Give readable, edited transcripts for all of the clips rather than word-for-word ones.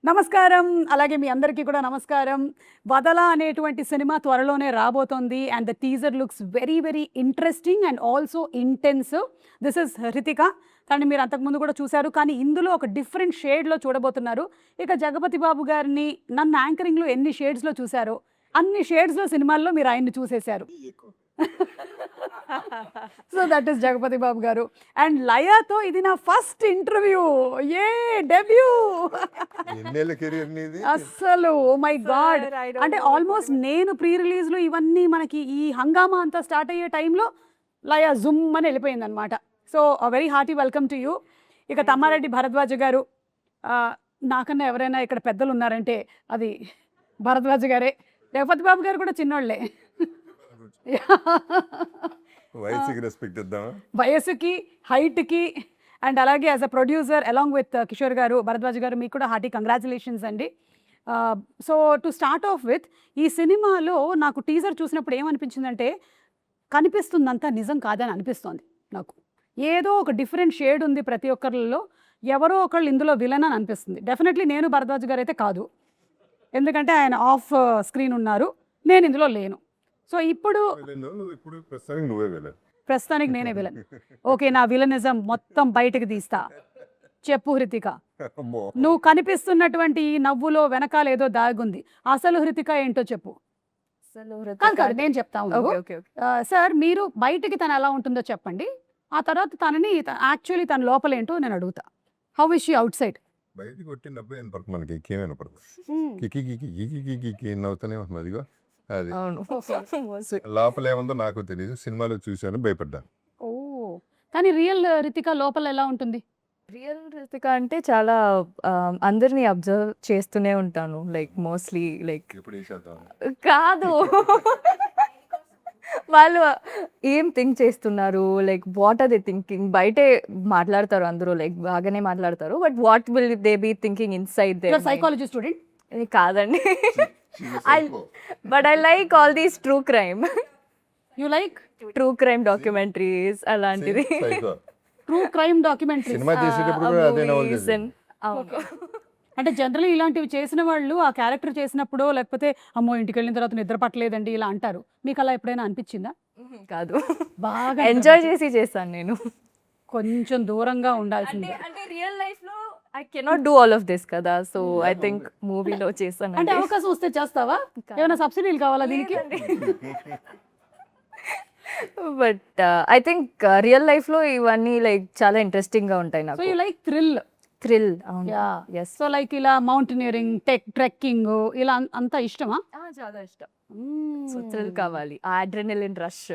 నమస్కారం. అలాగే మీ అందరికీ కూడా నమస్కారం. 'వదల' అనేటువంటి సినిమా త్వరలోనే రాబోతోంది. And the teaser looks very very interesting and also intensive. This is Hrithika. తనని మీరు అంతకుముందు కూడా చూశారు. కానీ ఇందులో ఒక డిఫరెంట్ షేడ్‌లో చూడబోతున్నారు. ఇక జగపతి బాబు గారిని నన్ను యాంకరింగ్‌లో ఎన్ని షేడ్స్‌లో చూశారో, అన్ని షేడ్స్‌లో సినిమాల్లో మీరు ఆయన్ని చూసేశారు. So that is Jagapathi Babu గారు. అండ్ లయతో ఇది నా ఫస్ట్ ఇంటర్వ్యూ. డెబ్యూ. ఎన్నేళ్ళ కెరీర్ నీది? అస్సలు ఓ మై గాడ్. అంటే ఆల్మోస్ట్ నేను ప్రీ రిలీజ్లు ఇవన్నీ మనకి ఈ హంగామా అంతా స్టార్ట్ అయ్యే టైంలో లయ జుమ్ అని వెళ్ళిపోయింది అనమాట. So very hearty welcome to you. ఇక తమ్మారెడ్డి భరద్వాజ గారు, నాకన్నా ఎవరైనా ఇక్కడ పెద్దలు ఉన్నారంటే అది భరద్వాజ గారే. జగపతి బాబు గారు కూడా చిన్నోళ్ళే. వయసుకి రెస్పెక్ట్ ఇద్దామా? వయసుకి, హైట్కి అండ్ అలాగే as a producer along with Kishore గారు, భరద్వాజ్ గారు, మీకు కూడా హార్టీ కంగ్రాచులేషన్స్ అండి. So to start of with, ఈ సినిమాలో నాకు టీజర్ చూసినప్పుడు ఏమనిపించిందంటే, కనిపిస్తుందంతా నిజం కాదని అనిపిస్తోంది నాకు. ఏదో ఒక డిఫరెంట్ షేడ్ ఉంది ప్రతి ఒక్కరిలో. ఎవరో ఒకళ్ళు ఇందులో విలన్ అని అనిపిస్తుంది. డెఫినెట్లీ నేను భరద్వాజ్ గారు అయితే కాదు, ఎందుకంటే ఆయన ఆఫ్ స్క్రీన్ ఉన్నారు, నేను ఇందులో లేను. సో ఇప్పుడు ఇప్పుడు ప్రస్తుతానికి నువ్వే వెళ్ళాలి. ప్రస్తుతానికి నేనే విలన్. ఓకే, నా విలనిజం మొత్తం బయటకు తీస్తా. చెప్పు హృతిక, నువ్వు కనిపిస్తున్నటువంటి ఈ నవ్వులో వెనకాల ఏదో దాగుంది. అసలు హృతిక ఏంటో చెప్పు. కాదు, నేను చెప్తా ఉన్నాను. సార్, మీరు బయటికి తను ఎలా ఉంటుందో చెప్పండి. ఆ తర్వాత తనని యాక్చువల్లీ తన లోపల ఏంటో నేను అడుగుతా. How is she out side? బయటకు కొట్టి నవ్వే వినపడుతుంది మనకి, ఇంకేమైనా పడుతుంది. కికి కికి కికి కికి కికి నవ్వుతూనే ఉంటుంది. అదిగో అది లోపల ఏముందో నాకు తెలియదు, సినిమాలో చూశాను, భయపడ్డాను. ఓ, కానీ రియల్ రితిక లోపల ఎలా ఉంటుంది? రియల్ రితిక అంటే చాలా అందరినీ అబ్జర్వ్ చేస్తూనే ఉంటాను. లైక్ మోస్ట్లీ లైక్ ఎప్పుడు వేసేద్దాం కాదు వాళ్ళు ఏం థింక్ చేస్తున్నారు, like what are they thinking. బయటే మాట్లాడతారు అందరూ, లైక్ బాగానే మాట్లాడతారు, but what will they be thinking inside they. Psychology student కాదండి. But I like all these true crime. You like true crime documentaries అలాంటిది. ట్రూ క్రైమ్ డాక్యుమెంటరీ సినిమా చేసేటప్పుడు కూడా అదే నవల చేసేది. అంటే జనరల్లీ ఇలాంటివి చేసిన వాళ్ళు ఆ క్యారెక్టర్ చేసినప్పుడు, లేకపోతే అమ్మో ఇంటికి వెళ్ళిన తర్వాత నిద్ర పట్టలేదండి ఇలా అంటారు. మీకు అలా ఎప్పుడైనా అనిపించిందా? కాదు, బాగా ఎంజాయ్ చేసి చేశాను నేను. కొంచెం దూరంగా ఉండాల్సింది. అంటే రియల్ లైఫ్ లో I cannot do all of this కదా, సో ఐ థింక్ మూవీలో చేశాను. అంటే అవకాశం వస్తే చేస్తావా? ఏమైనా సబ్సిడీలు కావాలా దీనికి? But I think real life లో ఇవన్నీ లైక్ చాలా ఇంట్రెస్టింగ్ గా ఉంటాయి సో నాకు. You like thrill. థ్రిల్. అవును. యా. ఎస్, సో లైక్ ఇలా మౌంటైనరింగ్, ట్రెక్కింగ్ ఇలా అంతా ఇష్టమా? చాలా ఇష్టం. సో థ్రిల్ కావాలి, ఆ adrenaline rush.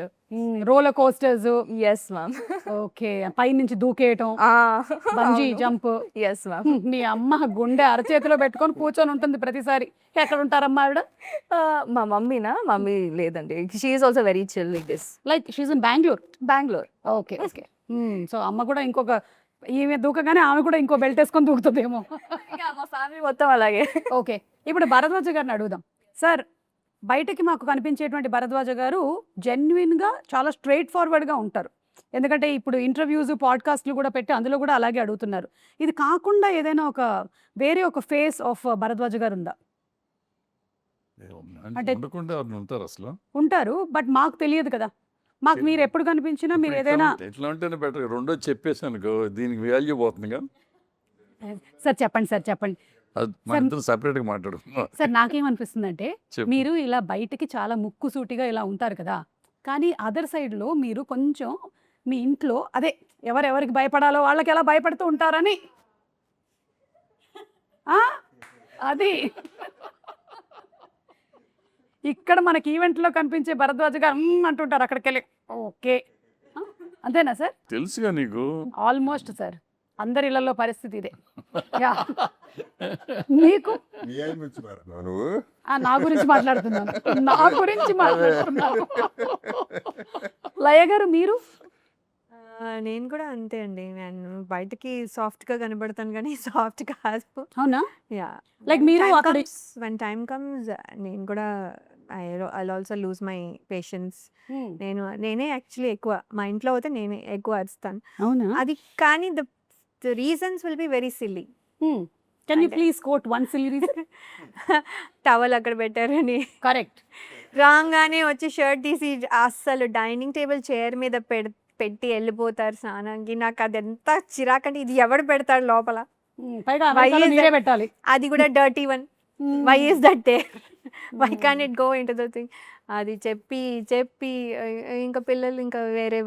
Roller coasters. Yes ma'am. Okay, పై నుంచి దూకేయటం, బంజీ జంప్. Yes ma'am. మీ అమ్మ గుండె అరచేతిలో పెట్టుకొని కూర్చొని ఉంటుంది ప్రతిసారి. ఎక్కడ ఉంటారమ్మా ఆవిడ? మా మమ్మీ లేదండి, she is also very chill like this. Like she's in Bengaluru. Okay. So అమ్మ కూడా ఇంకొక, ఈమె దూకగానే ఆమె కూడా ఇంకో బెల్ట్ వేసుకొని దూకుతుందేమో. మా ఫ్యామిలీ మొత్తం అలాగే. ఓకే, ఇప్పుడు భరద్వాజ గారిని అడుగుదాం. సార్, బయటకి మాకు కనిపించేటువంటి భరద్వాజ గారు జెన్యున్గా చాలా స్ట్రైట్ ఫార్వర్డ్గా ఉంటారు. ఎందుకంటే ఇప్పుడు ఇంటర్వ్యూస్, పాడ్కాస్ట్లు కూడా పెట్టి అందులో కూడా అలాగే అడుగుతున్నారు. ఇది కాకుండా ఏదైనా ఒక వేరే ఒక ఫేస్ ఆఫ్ భరద్వాజ గారు ఉందా? అంటే ఉంటారు అసలు ఉంటారు, బట్ మాకు తెలియదు కదా. మాకు మీరు ఎప్పుడు కనిపించినా మీరు ఏదైనా ఎట్లా ఉంటేనే బెటర్. రెండో చెప్పేసి అనుకో, దీనికి వాల్యూ పోతుందిగా. సార్ చెప్పండి. అది మన ఇద్దరు సపరేట్గా మాట్లాడుకుందాం. సార్, నాకేమనిపిస్తుందంటే, చెప్పు. మీరు ఇలా బయటికి చాలా ముక్కుసూటిగా ఇలా ఉంటారు కదా, కానీ అదర్ సైడ్లో మీరు కొంచెం మీ ఇంట్లో అదే ఎవరెవరికి భయపడాలో వాళ్ళకి ఎలా భయపడుతూ ఉంటారని. అది ఇక్కడ మనకి ఈవెంట్లో కనిపించే భరద్వాజ గారు అంటుంటారు అక్కడికి వెళ్ళి. ఓకే, అంతేనా సార్? తెలుసుగా నీకు. ఆల్మోస్ట్ సార్, అందరి ఇళ్లలో పరిస్థితి ఇదే. యా. మీకు నువ్వు నా గురించి మాట్లాడుతున్నాను. లయ గారు, మీరు? నేను కూడా అంతే అండి. నేను బయటకి సాఫ్ట్‌గా కనబడతాను గానీ సాఫ్ట్ కాదు. అవునా? యాహ్! లైక్ మీరు అక్కడ వెన్ టైమ్ కమ్స్ నేను కూడా I'll also lose my patience. నేనే యాక్చువల్లీ ఎక్కువ మా ఇంట్లో అయితే నేనే ఎక్కువ అరుస్తాను. అవునా? అది కానీ the reasons will be very silly. Can you please quote one series? Towel అక్కడ పెట్టారని కరెక్ట్. రాగానే వచ్చి షర్ట్ తీసి అస్సలు డైనింగ్ టేబుల్ చైర్ మీద పెట్టి వెళ్ళిపోతారు స్నానానికి. నాకు అది ఎంత చిరాకంటే ఇది ఎవడు పెడతాడు లోపల, పైగా Why అమెరికాలో is మీరే that- పెట్టాలి. అది కూడా dirty one. Why is that they, why can it go into the thing. అది చెప్పి ఇంకా పిల్లలు ఇంకా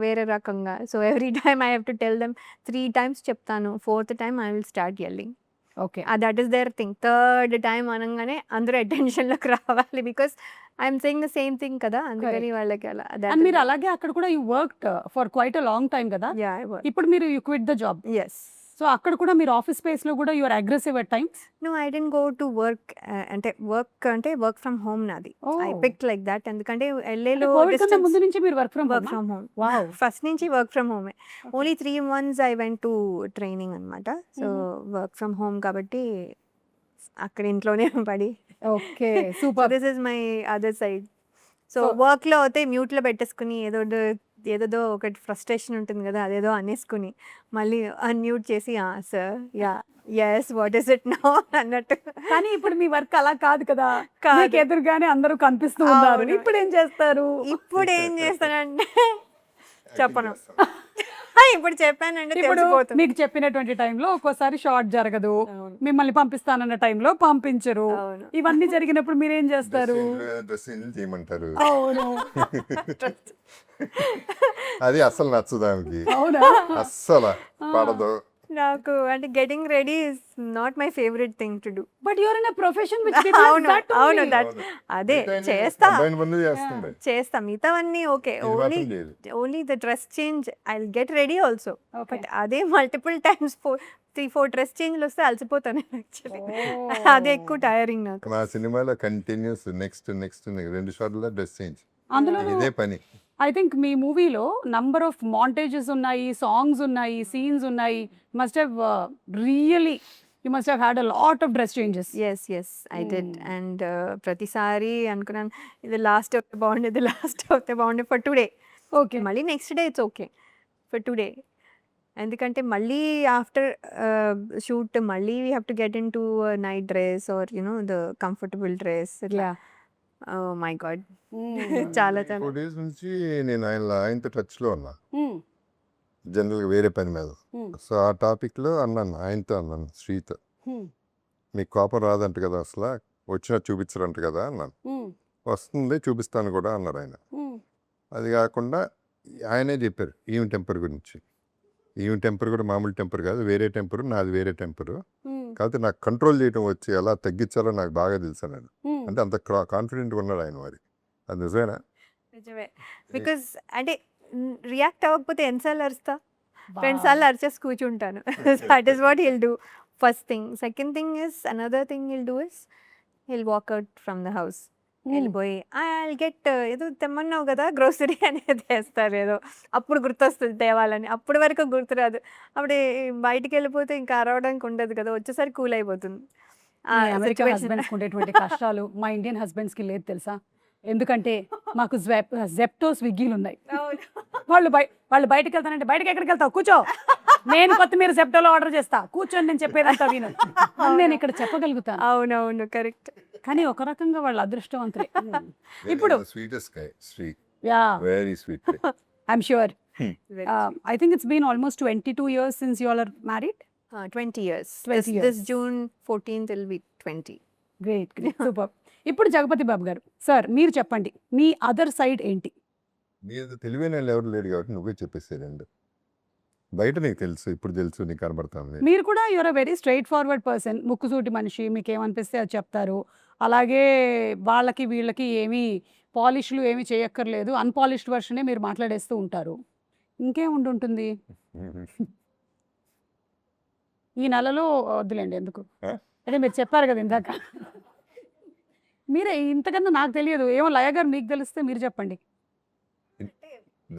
వేరే రకంగా. So every time I have to tell them 3 times చెప్తాను, 4th time I will start yelling. Okay. That is their thing. 3rd time అనగానే అందరూ అటెన్షన్లోకి రావాలి, because I'm saying the same thing కదా, అందుకని వాళ్ళకి అలా. అండ్ మీరు అలాగే అక్కడ కూడా you worked for quite a long time కదా. ఇప్పుడు మీరు you quit the job. Yes. So అక్కడ కూడా మీరు ఆఫీస్ స్పేస్ లో కూడా you're aggressive at times. No, I didn't go to work. అంటే వర్క్ ఫ్రమ్ హోమ్ నాది. I picked like that. ఎందుకంటే ఎల్ఏలో కోవిడ్ కన్నా ముందు నుంచి మీరు work from home. Wow. First నుంచి వర్క్ ఫ్రమ్ హోమే. Only 3 months I went to training అనమాట. సో వర్క్ ఫ్రమ్ హోమ్ కాబట్టి అక్కడ ఇంట్లోనే పడి. Okay, super. This is my other side. So వర్క్లో అయితే మ్యూట్లో పెట్టేసుకుని ఏదో ఒకటి ఫ్రస్ట్రేషన్ ఉంటుంది కదా, అదేదో అనేసుకుని మళ్ళీ అన్మ్యూట్ చేసి sir yes what is it now అన్నట్టు. కానీ ఇప్పుడు మీ వర్క్ అలా కాదు కదా, కాదు. మీకు ఎదురుగానే అందరూ కనిపిస్తూ ఉన్నారు. అవును. ఇప్పుడు ఏం చేస్తారు? ఇప్పుడు ఏం చేస్తానంటే చెప్పను. ఇప్పుడు చెప్పానంటే ఇప్పుడు తెలిసిపోతుంది. మీకు చెప్పినటువంటి టైంలో ఒక్కోసారి షార్ట్ జరగదు, అవును. మిమ్మల్ని పంపిస్తానన్న టైంలో పంపించరు. అవును. ఇవన్నీ జరిగినప్పుడు మీరు ఏం చేస్తారు? డ్రెస్ చేయమంటారు. అవును. అది అస్సలు నచ్చదు ఆమెకి, అవునా? అస్సలు పడదు. నాకు అంటే getting ready is not my favourite thing to do. But your in a profession which అవును అవును దట్ అదే చేస్తా కంబైన్ పనులు చేస్తుంది. మిగతావన్నీ ఓకే. ఇది ఓన్లీ మాత్రం చేయదు. Only the dress change I will get ready also. But అదే మల్టిపుల్ టైమ్స్ 3-4 డ్రెస్ చేంజ్లు వస్తే అలసిపోతాను యాక్చువల్లీ. అదే ఎక్కువ టైరింగ్ నాకు. మా సినిమాలో కంటిన్యూస్ నెక్స్ట్ 2 షార్ట్ల డ్రెస్ చేంజ్, అందులో ఇదే పని. ఐ థింక్ మీ మూవీలో నంబర్ ఆఫ్ మాంటేజెస్ ఉన్నాయి, సాంగ్స్ ఉన్నాయి, సీన్స్ ఉన్నాయి. Must have really you must have had a lot of dress changes. Yes I did. And ప్రతిసారి అనుకున్నాను ఇది లాస్ట్ అవుతే బాగుండే, ఇది లాస్ట్ అవుతే బాగుండే ఫర్ టుడే. ఓకే. మళ్ళీ next day it's okay for today. ఎందుకంటే మళ్ళీ ఆఫ్టర్ షూట్ మళ్ళీ we have to get in to night dress are the comfortable dress. My God, చాలా 4 days నుంచి నేను ఆయనతో టచ్లో ఉన్నా, జనరల్గా వేరే పని మీద. సో ఆ టాపిక్లో ఆయనతో అన్నాను, శ్రీతో, మీకు కోపం రాదంట కదా, అసలు వచ్చినా చూపించరంట కదా అన్నాను. వస్తుంది చూపిస్తాను కూడా అన్నారు ఆయన. అది కాకుండా ఆయనే చెప్పారు ఈవెన్ టెంపర్ గురించి. ఈవెన్ టెంపర్ కూడా మామూలు టెంపర్ కాదు, వేరే టెంపర్, నాది వేరే టెంపరు. కాకపోతే నాకు కంట్రోల్ చేయడం వచ్చి ఎలా తగ్గించాలో నాకు బాగా తెలుసు నేను. అంటే అంత కాన్ఫిడెంట్గా ఉన్నాడు ఆయన. మరి అది నిజమేనా? నిజమే. బికాస్ అంటే రియాక్ట్ అవ్వకపోతే ఎన్నిసార్లు అరుస్తా, 2 సార్లు అరిచేసి కూర్చుంటాను. That is what he'll do first thing. Second thing is another thing he'll do is he'll walk out from the house. వెళ్ళిపోయి ఐ గెట్ ఏదో తెమ్మన్నావు కదా గ్రోసరీ అనేది తెస్తారు, ఏదో అప్పుడు గుర్తొస్తుంది తేవాలని. అప్పటి వరకు గుర్తురాదు. అప్పుడు బయటికి వెళ్ళిపోతే ఇంకా అరవడానికి ఉండదు కదా, వచ్చేసరికి కూల్ అయిపోతుంది. అమెరికా హస్బెండ్స్ ఉండేటువంటి కష్టాలు మా ఇండియన్ హస్బెండ్స్ కి లేదు తెలుసా. ఎందుకంటే మాకు జెప్టో స్విగ్గీలు ఉన్నాయి. వాళ్ళు బయటకు వెళ్తానంటే బయటకి ఎక్కడికి వెళ్తావు, కూర్చో, నేను కొత్తిమీర జెప్టోలో ఆర్డర్ చేస్తా, కూర్చొని నేను చెప్పేదంతా విను, నేను ఇక్కడ చెప్పగలుగుతాను. అవునవును కరెక్ట్. కానీ ఒక రకంగా వాళ్ళు అదృష్టవంతులే. ఇప్పుడు sweetest guy, Sri, yeah, very sweet. I'm sure. I think it's been almost 22 years since you all are married. 20 years. 20 years. This June 14th will be 20. Great, super. ఇప్పుడు జగపతి బాబు గారు సార్, మీరు చెప్పండి మీ అదర్ సైడ్ ఏంటి? నీకు తెలివైన వాళ్ళు ఎవరు లేడు కాబట్టి నువ్వే చెప్పేసేదండి. బయట నీకు తెలుసు, ఇప్పుడు తెలుసు, నీకు కనబడుతుంది. మీరు కూడా you're a very straightforward person, ముక్కుసూటి మనిషి, మీకు ఏమనిపిస్తే అది చెప్తారు. అలాగే వాళ్ళకి వీళ్ళకి ఏమీ పాలిష్లు ఏమీ చేయక్కర్లేదు, అన్పాలిష్డ్ వర్షనే మీరు మాట్లాడేస్తూ ఉంటారు. ఇంకేం ఉంటుంది ఈ నెలలో? వద్దులేండి, ఎందుకు అంటే మీరు చెప్పారు కదా ఇందాక. మీరే ఇంతకన్నా నాకు తెలియదు, ఏమో లయ గారు మీకు తెలిస్తే మీరు చెప్పండి.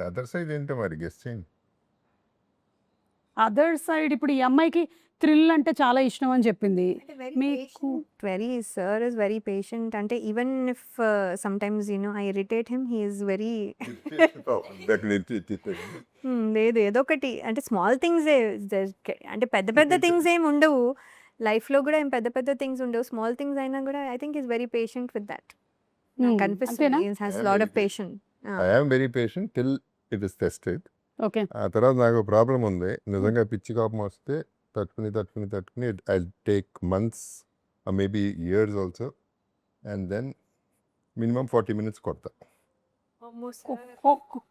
అదర్ సైడ్ ఏంటో మరి గెస్ట్ చేయండి. అదర్ సైడ్ ఇప్పుడు ఈ అమ్మాయికి థ్రిల్ అంటే చాలా ఇష్టం అని చెప్పింది. మీకు Sir is very patient. అంటే even if sometimes I irritate him, he is very లేదు ఏదో ఒకటి అంటే స్మాల్ థింగ్స్, అంటే పెద్ద థింగ్స్ ఏమి ఉండవు. లైఫ్లో కూడా ఏం పెద్ద పెద్ద థింగ్స్ ఉండవు, స్మాల్ థింగ్స్ అయినా కూడా I think is very patient with that. నాకు అంతేనా? అనిపిస్తుంది has I am lot very of patient. I am very patient till it is tested. Okay. ఆ తర్వాత నాకు ప్రాబ్లం ఉంది, నిజంగా పిచ్చి కోపం వస్తే తట్టుకుని I take months maybe years also, and then minimum 40 minutes కొడతా.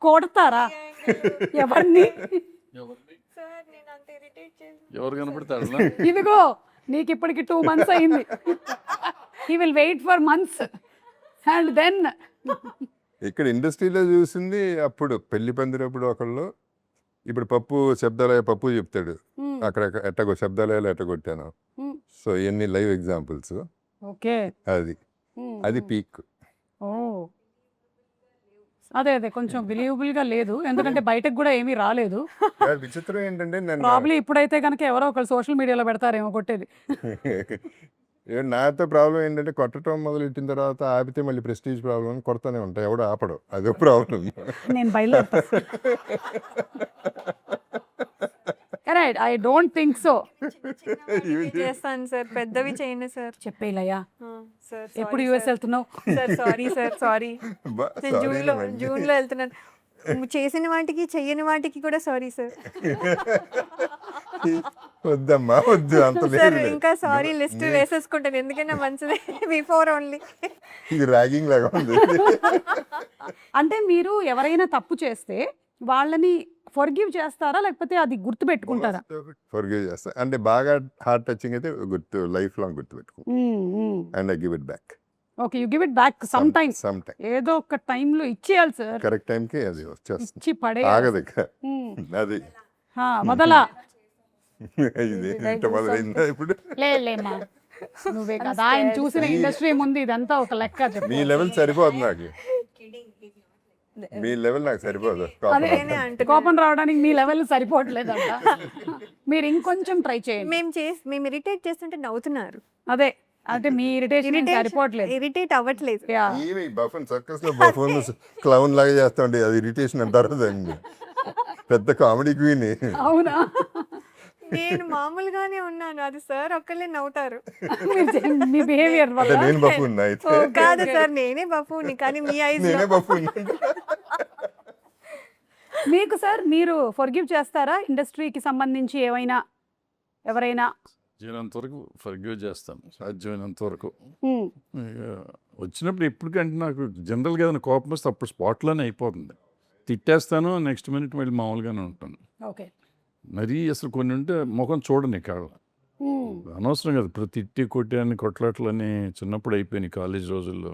కొడతారా ఎవరిని? ఎవరు కనపడతాడు ఇదిగో నీకు ఇప్పటికి 2 months అయింది. He will wait for months and then ఇక్కడ ఇండస్ట్రీలో చూసింది అప్పుడు పెళ్లి పందిరప్పుడు ఒకళ్ళు, ఇప్పుడు పప్పు శబ్దాలయ పప్పు చెప్తాడు, అక్కడ ఎట్టగో శబ్దాలయాలు ఎట్టగొట్టాను. సో ఎన్ని లైవ్ ఎగ్జాంపుల్స్. ఓకే. అది పీక్. ఓ అదే కొంచెం బిలీవబుల్ గా లేదు, ఎందుకంటే బయటకు కూడా ఏమీ రాలేదు. విచిత్రం ఏంటంటే నేను ప్రాబ్లీ ఇప్పుడైతే కనుక ఎవరో ఒకరు సోషల్ మీడియాలో పెడతారేమో కొట్టేది. నాతో ప్రాబ్లం ఏంటంటే కొట్టడం మొదలెట్టిన తర్వాత ఆపితే మళ్ళీ ప్రెస్టీజ్ ప్రాబ్లం అని కొడతానే ఉంటాయి, ఎవడో ఆపడం, అదో ప్రాబ్లం. నేను బయలుదేరుతా. Right, I don't think so. చేస్తాను సార్, పెద్దవి చేయను సార్. చెప్పేలయ్యా, సార్ ఎప్పుడు యూఎస్ వెళ్తున్నావు? సార్ సారీ నేను జూన్లో వెళ్తున్నాను. చేసిన వాటికి చెయ్యని వాటికి కూడా సారీ సార్. వద్దమ్మా వద్దు, అంత సార్ లేదు. ఇంకా సారీ లిస్ట్ వేసేసుకుంటాను, ఎందుకన్నా మంచిది. Before only. ఇది ర్యాగింగ్ లాగా ఉంది. అంటే మీరు ఎవరైనా తప్పు చేస్తే వాళ్ళని ఫర్గివ్ చేస్తారా, లేకపోతే అది గుర్తు పెట్టుకుంటారా? ఫర్గివ్ చేస్తా, అంటే బాగా హార్ట్ టచింగ్ అయితే లైఫ్ లాంగ్ గుర్తు పెట్టుకో, and I give it back. Okay, you give it back some time. ఏదో ఒక టైంలో ఇచ్చేయాలి సార్, కరెక్ట్ టైంకి అది వచ్చేస్తుంది, ఇచ్చి పడే ఆగదు ఇక. అది వదలా. ఇది ఇంత మొదలైందా ఇప్పుడు? లేమ్మా, నువ్వే కదా ఆయన చూసిన ఇండస్ట్రీ ముందు ఇదంతా ఒక లెక్క. చెప్పు. మీ లెవెల్ సరిపోదు నాకు, మీ లెవెల్ నాకు సరిపోదు. కోపం రావడానికి మీ లెవెల్ సరిపోవట్లేదంట. మీరు ఇంకొంచెం ట్రై చేయండి. మేము ఇరిటేట్ చేస్తుంటే నవ్వుతున్నారు. అదే అంటే మీ ఇరిటేషన్ సరిపోవట్లేదు. ఇరిటేట్ అవ్వట్లేదు. బఫన్ సర్కస్ లో బఫన్ క్లౌన్ లాగా చేస్తాండి, అది ఇరిటేషన్ అంటారు దాన్ని. పెద్ద కామెడీ క్వీన్. అవునా? నేను మామూలుగానే ఉన్నాను, అది సార్ ఒక్కళ్ళే నవ్వుతారు. మీ బిహేవియర్ వల్ల. నేను బఫూన్ అయితే కాదు సార్, నేనే బఫూని, కానీ మీ ఐస్ నేనే బఫూన్. మీకు సార్, మీరు ఫర్గివ్ చేస్తారా ఇండస్ట్రీకి సంబంధించి ఎవరైనా? సాధ్యమైనంత వరకు ఫర్గివ్ చేస్తాను, సాధ్యమైనంత వరకు. వచ్చినప్పుడు ఎప్పటికంటే నాకు జనరల్గా ఏదైనా కోపం వస్తే అప్పుడు స్పాట్లోనే అయిపోతుంది, తిట్టేస్తాను, నెక్స్ట్ మినిట్ మళ్ళీ మామూలుగానే ఉంటాను. ఓకే. మరీ అసలు కొన్ని ఉంటే ముఖం చూడని కాదు, అనవసరం కదా ప్రతి తిట్టి కొట్టాని కొట్లాట్లని చిన్నప్పుడు అయిపోయినాయి కాలేజ్ రోజుల్లో.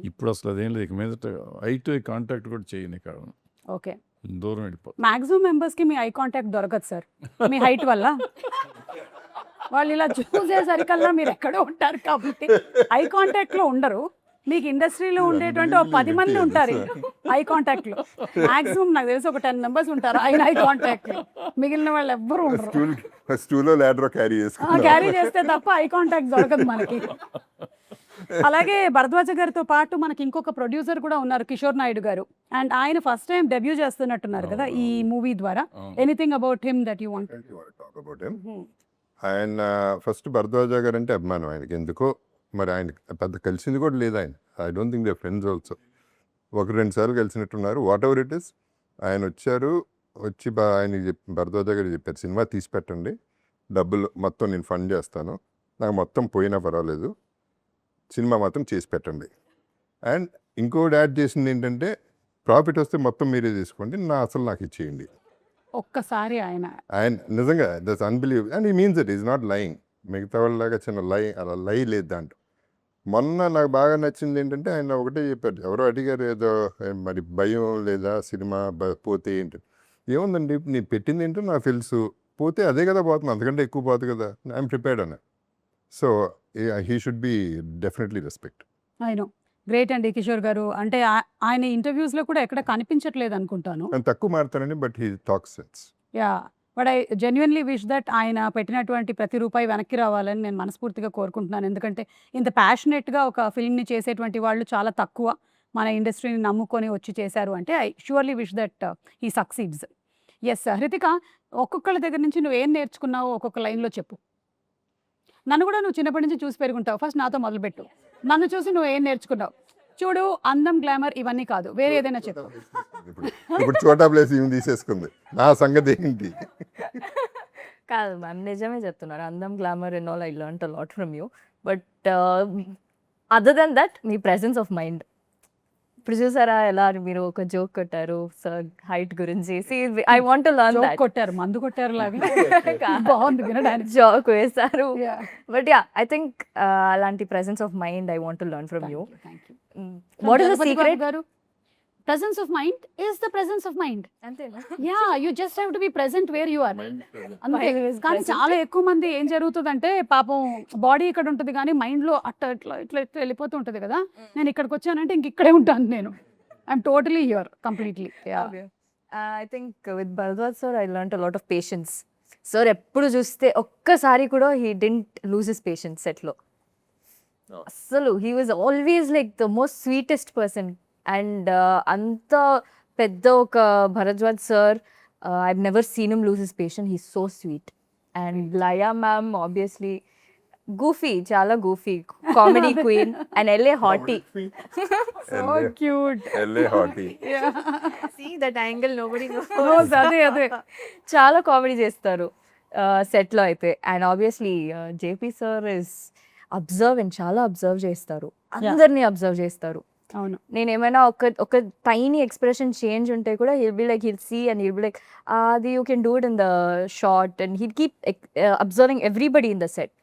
ఇప్పుడు అసలు అదేం లేదు, ఇక మీదట ఐ టు ఐ కాంటాక్ట్ కూడా చేయని కాదు. ఓకే. దూరం వెళ్ళిపోతుంది. మాక్సిమం మెంబర్స్ కి మీ ఐ కాంటాక్ట్ దొరకదు సార్, మీ హైట్ వల్ల. వాళ్ళు ఇలా చూసేసరికల్లా మీరు ఎక్కడో ఉంటారు కాబట్టి ఐ కాంటాక్ట్ లో ఉండరు. మీకు ఇండస్ట్రీలో ఉండేటువంటి ఒక 10 మంది ఉంటారు ఐ కాంటాక్ట్ లో. మాక్సిమం నాకు తెలిసి ఒక 10 members ఉంటారు ఆయన ఐ కాంటాక్ట్ లో, మిగిలిన వాళ్ళు ఎవ్వరు ఉండరు. స్టూలో ల్యాడర్ క్యారీ చేస్తే తప్ప ఐ కాంటాక్ట్ దొరకదు మనకి. అలాగే భరద్వాజ గారితో పాటు మనకి ఇంకొక ప్రొడ్యూసర్ కూడా ఉన్నారు, కిషోర్ నాయుడు గారు. అండ్ ఆయన ఫస్ట్ టైం డెబ్యూ చేస్తున్నట్టున్నారు కదా ఈ మూవీ ద్వారా. Anything about him that you want? ఆయన ఫస్ట్ భరద్వాజ గారు అంటే అభిమానం ఆయనకి, ఎందుకో మరి ఆయన పెద్ద కలిసింది కూడా లేదు ఆయన. I don't think they friends also. 1-2 సార్లు కలిసినట్టున్నారు. వాట్ ఎవర్ ఇట్ ఈస్, ఆయన వచ్చారు, వచ్చి ఆయన భరద్వాజ గారు చెప్పారు, సినిమా తీసి పెట్టండి, డబ్బులు మొత్తం నేను ఫండ్ చేస్తాను, నాకు మొత్తం పోయినా పర్వాలేదు, సినిమా మాత్రం చేసి పెట్టండి. అండ్ ఇంకోటి యాడ్ చేసింది ఏంటంటే, ప్రాఫిట్ వస్తే మొత్తం మీరే తీసుకోండి, నాకు ఇచ్చేయండి. ఒక్కసారి ఆయన నిజంగా that's unbelievable and he means it, is not lying. మిగతా వాళ్ళలాగా చిన్న అలా లై లేదు దాంట్లో. మొన్న నాకు బాగా నచ్చింది ఏంటంటే, ఆయన ఒకటే చెప్పారు, ఎవరో అడిగారు ఏదో మరి భయం లేదా సినిమా పోతే ఏంటి. ఏముందండి, నేను పెట్టింది ఏంటో నాకు తెలుసు, పోతే అదే కదా పోతుంది, అంతకంటే ఎక్కువ పోతుంది కదా, ఐఎమ్ ప్రిపేర్డ్ అన్న. So he should be definitely respect. ఆయన గ్రేట్ అండి కిషోర్ గారు. అంటే ఆయన ఇంటర్వ్యూస్లో కూడా ఎక్కడ కనిపించట్లేదు అనుకుంటాను. ఆయన తక్కువ మారుతానండి, but he talks sense. Yeah, but I genuinely wish that ఆయన పెట్టినటువంటి ప్రతి రూపాయి వెనక్కి రావాలని నేను మనస్ఫూర్తిగా కోరుకుంటున్నాను. ఎందుకంటే ఇంత ప్యాషనెట్గా ఒక ఫిల్మ్ని చేసేటువంటి వాళ్ళు చాలా తక్కువ మన ఇండస్ట్రీని నమ్ముకొని వచ్చి చేశారు అంటే I surely wish that he succeeds. Yes Hrithika, ఒక్కొక్కళ్ళ దగ్గర నుంచి నువ్వు ఏం నేర్చుకున్నావో ఒక్కొక్క లైన్లో చెప్పు. నన్ను కూడా నువ్వు చిన్నప్పటి నుంచి చూసి పెరుగుంటావు. ఫస్ట్ నాతో మొదలుపెట్టు. నన్ను చూసి నువ్వు ఏం నేర్చుకున్నావు? చూడు, అందం, గ్లామర్ ఇవన్నీ కాదు, వేరే ఏదైనా చెప్పు. ఇప్పుడు చోటా ప్లేస్ ఏమి తీసేసుకుంది, నా సంగతి ఏంటి? కాదు మ్యామ్, నిజమే చెప్తున్నారు. అందం, glamour and all I learn a lot from you. But other than that మీ ప్రెసెన్స్ ఆఫ్ మైండ్. ఇప్పుడు చూసారా ఎలా మీరు ఒక జోక్ కొట్టారు సార్ హైట్ గురించి. I want to learn joke that. కొట్టారు, మందు కొట్టారు లాగా బాగుంది వినడానికి. జోక్ వేశారు. Yeah. But yeah, I think అలాంటి presence of mind I want to learn from you. Thank you. What is the Jagapati secret? Babu garu, presence of mind is the presence of mind. అంతేనా? Yeah, you just have to be present where you are. అంతే. Mind is కానీ present. చాలా ఎక్కువ మంది ఏం జరుగుతుందంటే పాపం body ఇక్కడ ఉంటుంది కానీ మైండ్ లో అట్లా ఇట్లా ఇట్లా ఇట్లా వెళ్ళిపోతూ ఉంటుంది కదా. నేను ఇక్కడికి వచ్చానంటే ఇంక ఇక్కడే ఉంటాను నేను. I'm totally here completely. I think with Bharadwaj sir I learn a lot of patience. Sir ఎప్పుడు చూస్తే ఒక్కసారి కూడా he didn't lose his patience సెట్లో. అస్సలు he was always like the most sweetest person. And అంత పెద్ద ఒక Bharadwaj sir, I've never seen him lose his patience. He so sweet. And Laya ma'am obviously goofy, చాలా goofy, comedy queen and LA hottie. So cute. LA hottie. See that angle, nobody knows. అదే అదే. చాలా comedy చేస్తారు సెట్లో అయితే. And obviously JP sir is observe, చాలా observe చేస్తారు, అందరినీ అబ్జర్వ్ చేస్తారు. అవును. నేను ఏమైనా ఒక టైనీ ఎక్స్ప్రెషన్ చేంజ్ ఉంటే కూడా he'll be like, he'll see and he'll be like అది you can do it in the short. And he'll keep observing everybody in the set,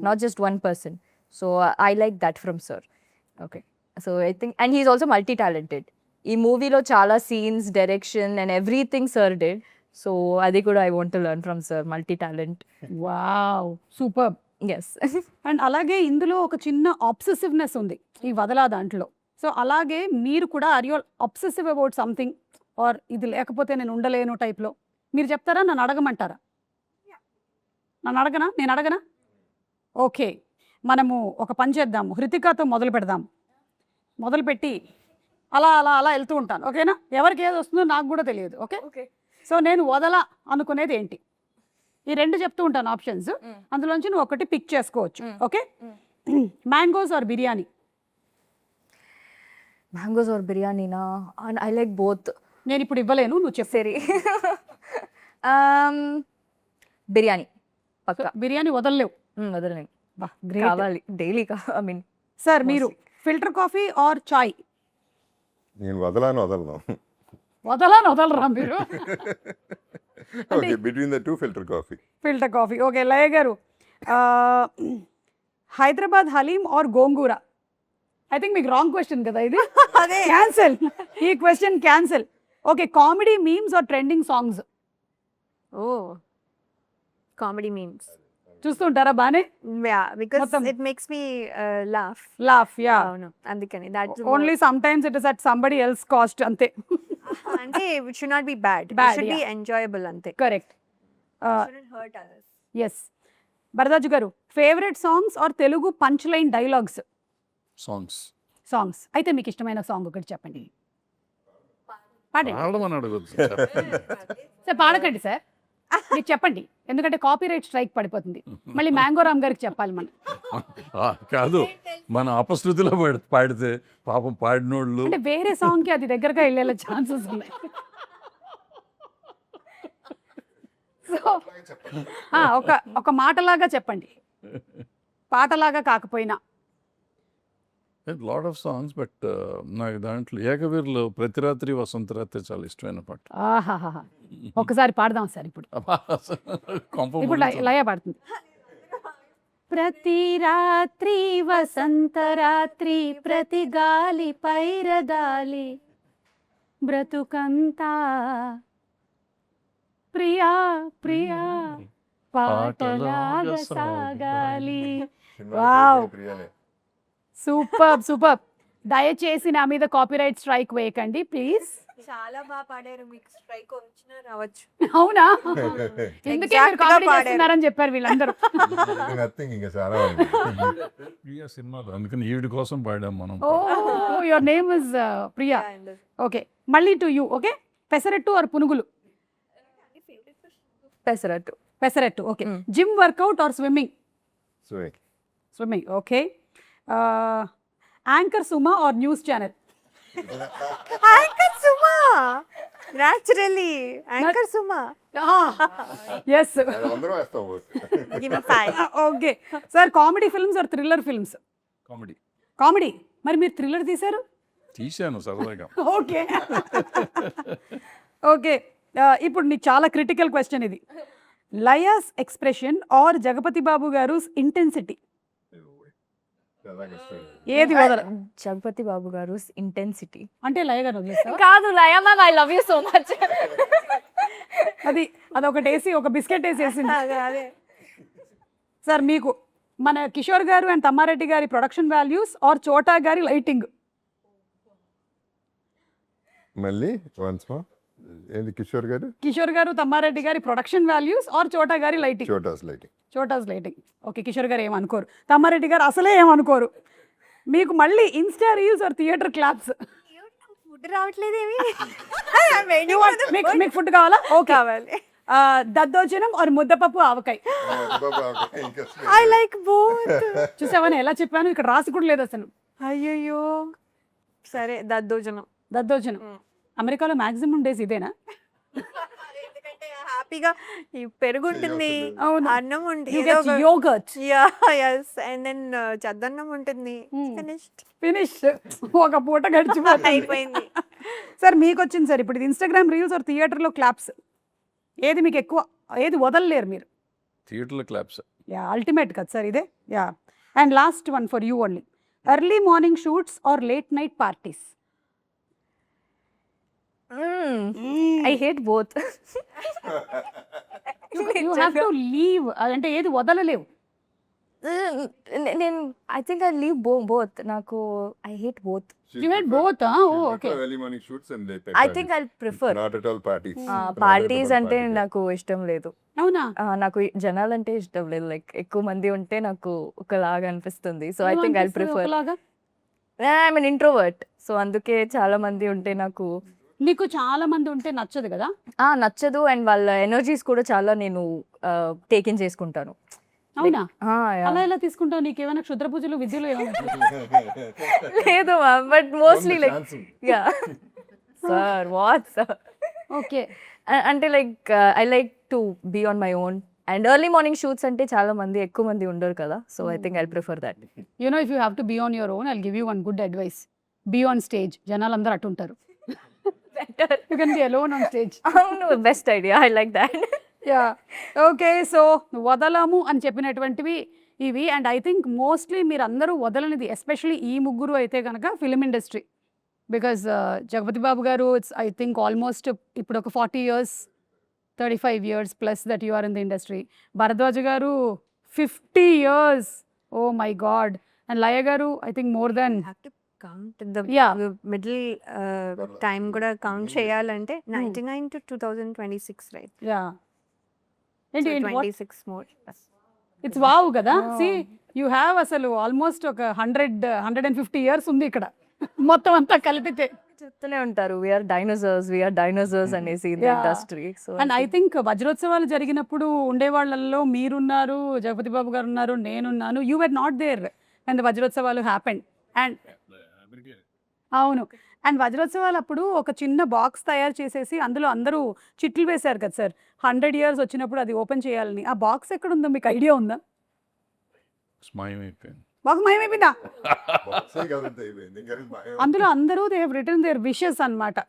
not just one person. So I like that from sir. Okay, so I think, and he's also multi-talented. Ee movie lo chala scenes, direction and everything sir did. So adi kuda I want to learn from sir, multi-talent. Wow, super. Yes. And అలాగే ఇందులో ఒక చిన్న ఆబ్సెసివ్నెస్ ఉంది ఈ వదలా దాంట్లో. So అలాగే మీరు కూడా are you obsessive about something, or ఇది లేకపోతే నేను ఉండలేను టైప్లో? మీరు చెప్తారా, నన్ను అడగమంటారా? నేను అడగనా? ఓకే, మనము ఒక పని చేద్దాము, హృతికాతో మొదలు పెడదాము. మొదలుపెట్టి అలా అలా అలా వెళ్తూ ఉంటాను, ఓకేనా? ఎవరికి ఏది వస్తుందో నాకు కూడా తెలియదు. ఓకే. Okay. సో నేను వదల అనుకునేది ఏంటి? ఈ రెండు చెప్తూ ఉంటాను ఆప్షన్స్, అందులోంచి నువ్వు ఒకటి పిక్ చేసుకోవచ్చు. Okay. Mangoes or biryani? Mangoes or biryani na? And I like both. నేను ఇప్పుడు ఇవ్వలేను, నువ్వు చెప్పు. Seri. Biryani. Pakka. బిర్యానీ వదలలేవు. వదలని బా, గ్రేట్. కావాలి డైలీ. ఐ మీన్ సార్ మీరు ఫిల్టర్ కాఫీ ఆర్ చాయ్? నేను వదలను. వదలరా మీరు? Okay, between the two filter coffee. Filter coffee. Okay. Laya garu, Hyderabad haleem or gongura? I think మీకు రాంగ్ క్వశ్చన్ కదా ఇది. అదే. క్యాన్సల్, ఈ question cancel. Okay, comedy memes or trending songs? Oh, comedy memes. చూస్తుంటారా బానే? Yeah, because మొత్తం. it makes me laugh. Laugh. Yeah. అవును, అందుకని that's only some times it is at somebody else cost, అంతే. అంటే it should not be bad. It Bad, should be yeah. enjoyable అంతే. Correct. It shouldn't hurt others. Yes. Bharadwaj garu, favourite songs or Telugu punch line dialogues? Songs అయితే మీకు ఇష్టమైన song ఒకటి చెప్పండి. పాడండి పాడమని అడగొచ్చు. సార్. పాడకండి సార్, మీరు చెప్పండి, ఎందుకంటే కాపీరైట్ స్ట్రైక్ పడిపోతుంది. మళ్ళీ మ్యాంగో రామ్ గారికి చెప్పాలి మనం. కాదు, మన అపశృతిలో పాడితే పాపం పాడినోళ్ళు. అంటే వేరే సాంగ్ కి అది దగ్గరగా వెళ్ళే ఛాన్సెస్ ఉన్నాయి. సో ఒక మాటలాగా చెప్పండి, పాటలాగా కాకపోయినా. లాట్ ఆఫ్ సాంగ్స్, బట్ నాకు దాంట్లో ఏకవీరులో ప్రతి రాత్రి వసంత రాత్రి చాలా ఇష్టమైన పాట. ఆహాహా, ఒకసారి పాడదాం సార్ ఇప్పుడు. ఇప్పుడు లయ పాడుతుంది. ప్రతి రాత్రి వసంత రాత్రి, ప్రతి గాలి పైరదాలి, బ్రతుకంతా ప్రియా ప్రియా పాటలాగా సాగాలి. Wow, super. దయచేసి నా మీద కాపీరైట్ స్ట్రైక్ వేయకండి ప్లీజ్. చాలా బాగా పాడారు, మీకు స్ట్రైక్ వచ్చినా రావచ్చు. అవునా? ఎందుకే Exact గా కామెడీ పాడారు. చేస్తున్నారని చెప్పారు వీళ్ళందరూ. ఇంకా చాలా ఉంది. ప్రియా సినిమాలో, అందుకని ఈవిడ కోసం పాడాం మనం. Oh, your name is Priya. Okay, మళ్ళీ to you. Okay, pesarattu or punugulu? Pesarattu. Pesarattu. Okay. Gym workout or swimming? Swimming. Okay. Anchor Suma or news channel? Anchor Suma, naturally anchor Suma. Yes. అందరూ వేస్తాం Give me 5. Okay sir, comedy films or thriller films? Comedy comedy. మరి మీరు thriller తీశారు? తీశాను సరదాగా. Okay. Okay, ఇప్పుడు నీకు చాలా క్రిటికల్ క్వశ్చన్ ఇది. లయాస్ ఎక్స్ప్రెషన్ ఆర్ జగపతి బాబు గారు ఇంటెన్సిటీ? ఏది వదల? జగపతి బాబు గారు ఇంటెన్సిటీ. అంటే లయ గారు వదిలేస్తావా? కాదు Laya ma'am, I love you so much. అదొకటి వేసి ఒక బిస్కెట్ వేసేసింది. అదే సార్ మీకు మన కిషోర్ గారు అండ్ తమ్మారెడ్డి గారి ప్రొడక్షన్ వాల్యూస్ ఆర్ చోటా గారి లైటింగ్? మళ్ళీ వన్స్ మోర్. ఏంది కిషోర్ గారు? కిషోర్ గారు తమ్మారెడ్డి గారి ప్రొడక్షన్ వాల్యూస్ ఆర్ చోటా గారి lighting? Chota's lighting. Chota's lighting. Okay, Kishore గారు ఏమనుకోరు, తమ్మారెడ్డి గారు అసలే ఏమనుకోరు. మీకు మళ్ళీ insta reels or theatre claps? Food రావట్లేదేమి. మీకు ఫుడ్ కావాలా? ఓకే. కావాలి. Daddojanam or muddapappu avakaya? I like both. చూసావని ఎలా చెప్పాను, ఇక్కడ రాసి కూడా లేదు అసలు. అయ్యయ్యో, సరే దద్దోజనం. దద్దోజనం. అమెరికాలో మాక్సిమం డేస్ ఇదేనా? ఎందుకంటే హ్యాపీగా ఈ పెరుగు ఉంటుంది, అవును. అన్నం You get yogurt. And then చద్దన్నం ఉంటుంది. ఫినిష్. ఒక పూట గడిచిపోతుంది. అయిపోయింది. సార్ మీకు వచ్చింది సార్ ఇప్పుడు ఇన్స్టాగ్రామ్ రీల్స్ ఆర్ థియేటర్లో క్లాప్స్? ఏది మీకు ఎక్కువ, ఏది వదలలేరు మీరు? థియేటర్లో క్లాప్స్. యా, అల్టిమేట్ కదా సార్ ఇదే. Yeah. And last one for you only, early morning shoots or late night parties? I hate both. You have to leave, అంటే ఏది వదలలేవు? నేను I think I leave both. నాకు I hate both. You had both, okay. Early morning shoots and late night I parties. Think I prefer Not at all parties. Parties అంటే నాకు ఇష్టం లేదు. అవునా? నాకు జనాలంటే ఇష్టం లేదు. లైక్ ఎక్కువ మంది ఉంటే నాకు ఒకలాగా అనిపిస్తుంది. So I think I prefer. I mean introvert, so అందుకే చాలా మంది ఉంటే నాకు నీకు చాలా మంది ఉంటే నచ్చదు కదా? నచ్చదు. అండ్ వాళ్ళ ఎనర్జీస్ కూడా చాలా నేను టేక్ ఇన్ చేసుకుంటాను. అవునా? అలా ఎలా తీసుకుంటావు? నీకేమైనా క్షుద్ర పూజలు విద్యలు ఏమైనా? లేదు ma'am, but mostly like yeah sir what sir. Okay. అంటే like I like to be on my own. And early morning shoots అంటే చాలా మంది ఎక్కువ మంది ఉండరు కదా. So I think I prefer that. You know, if you have to be on your own, I'll give you one good advice. Be on stage. జనాలు అందరూ అటు ఉంటారు. You can be alone on stage. అవును, best idea. I like that. Yeah. Okay, so వదలము అని చెప్పినటువంటివి ఇవి. And I think mostly మీరు అందరూ వదలనిది, ఎస్పెషలీ ఈ ముగ్గురు అయితే కనుక film industry. Because Jagapathi Babu గారు ఇట్స్ ఐ థింక్ ఆల్మోస్ట్ ఇప్పుడు ఒక 40 years 35 years plus that you are in the industry. Bharadwaj గారు 50 years. Oh my god. And Laya గారు I think more than count the Yeah. Middle time కూడా కౌంట్ చేయాలంటే 99 to 2026, right? Yeah. ఏంటి 26 more. It's wow కదా. See you have అసలు almost ఒక 150 years ఉంది ఇక్కడ మొత్తం అంతా కలిపితే. చెప్తూనే ఉంటారు వీఆర్ డైనోసార్స్ అనేసి ఇన్ Yeah. ఇండస్ట్రీ. సో అండ్ ఐ థింక్ వజ్రోత్సవాలు జరిగినప్పుడు ఉండే వాళ్ళల్లో మీరున్నారు, జగపతి బాబు గారు ఉన్నారు, నేనున్నాను. You were not there and the వజ్రోత్సవాలు హ్యాపెండ్. అండ్ అవును, అండ్ వజ్రోత్సవాలు అప్పుడు ఒక చిన్న బాక్స్ తయారు చేసేసి అందులో అందరూ చిట్లు వేశారు కదా సార్. 100 years వచ్చినప్పుడు అది ఓపెన్ చేయాలని. ఆ బాక్స్ ఎక్కడ ఉందో మీకు ఐడియా ఉందా? స్మాయమైపోయింది. బాక్స్ మాయమైపోయిందా? Boxing కదంతా అయిపోయింది. ఇంకా భయం. అందులో అందరూ they have written their wishes అనమాట.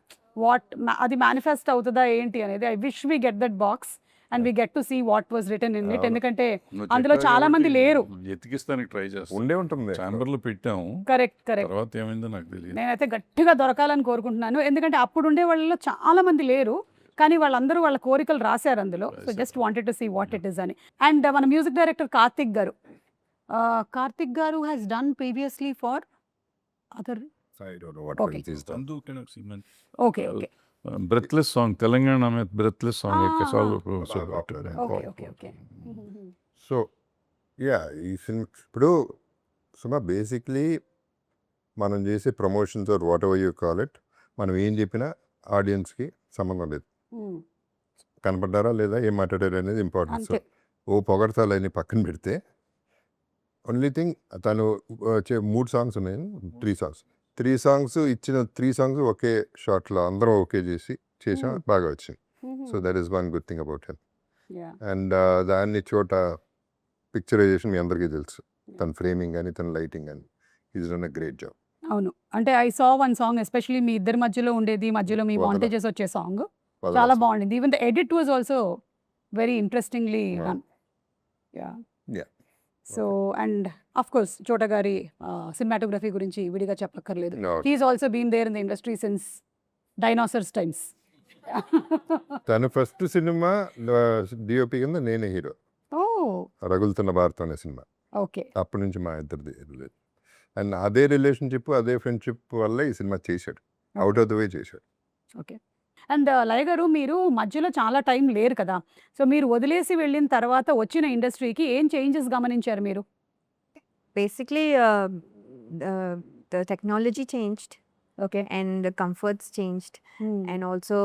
వాట్ అది మేనిఫెస్ట్ అవుతుందా ఏంటి అనేది. I wish we get that box and we get to see what was written in it. ఎందుకంటే నువ్వు అందులో చెప్పావు చాలా మంది కాబట్టి లేరు. ఎతికిస్తానికి ట్రై చేస్తాను. ఉండే ఉంటుంది. ఛాంబర్లో పెట్టాము, కరెక్ట్. తర్వాత ఏమైందో నాకు తెలియదు. నేనైతే గట్టిగా దొరకాలని కోరుకుంటున్నాను. ఎందుకంటే అప్పుడు ఉండే వాళ్ళలో చాలా మంది లేరు, కానీ వాళ్ళందరూ వాళ్ళ కోరికలు రాశారు అందులో. So just wanted to see what it is అని. అండ్ మన music director Karthik garu has done previously for other. I don't know what Okay. else is done. Okay okay breathless song, Telangana మీద బ్రెత్లెస్ సాంగ్ యొక్క song. Okay okay okay. So yeah, ఈ సినిమా ఇప్పుడు Suma basically మనం చేసే promotions or whatever you call it, మనం ఏం చెప్పినా ఆడియన్స్కి సంబంధం లేదు. కనపడ్డారా లేదా, ఏం మాట్లాడారు అనేది ఇంపార్టెంట్. సో అంతే. ఓ పొగడతాలని పక్కన పెడితే ఓన్లీ థింగ్ తను 3 సాంగ్స్ ఉన్నాయి, 3 సాంగ్స్ ఇచ్చిన 3 సాంగ్స్ ఒకే షాట్లో అందరం ఓకే చేసాం, బాగా వచ్చింది. So that is one good thing about him. And దాన్ని చోట పిక్చరైజేషన్ మీ అందరికీ తెలుసు, తన ఫ్రేమింగ్ కానీ తన లైటింగ్ కానీ is done a great job. అవును. అంటే I saw one song especially మీ ఇద్దరి మధ్యలో ఉండేది, మధ్యలో మీ వదల. మాంటేజెస్ వచ్చే సాంగ్ చాలా బాగుండింది. Even the edit was also very interestingly done. Yeah. So and of course Chota గారి సినిమాటోగ్రఫీ గురించి విడిగా చెప్పక్కర్లేదు. No. He's also been there in the industry since dinosaurs times. తన ఫస్ట్ సినిమా డిఓపి కింద నేనే హీరో, ఓ రగులుతున్న భారతం అనే సినిమా. ఓకే. అప్పటి నుంచి మా ఇద్దరిది రిలేషన్, అండ్ అదే రిలేషన్షిప్ అదే ఫ్రెండ్షిప్ వల్ల ఈ సినిమా చేశాడు, అవుట్ ఆఫ్ ద వే చేశాడు. ఓకే. అండ్ లయ గారు, మీరు మధ్యలో చాలా టైం లేరు కదా, సో మీరు వదిలేసి వెళ్ళిన తర్వాత వచ్చిన ఇండస్ట్రీకి ఏం చేంజెస్ గమనించారు మీరు? Basically, the technology changed okay. and the comforts changed, and also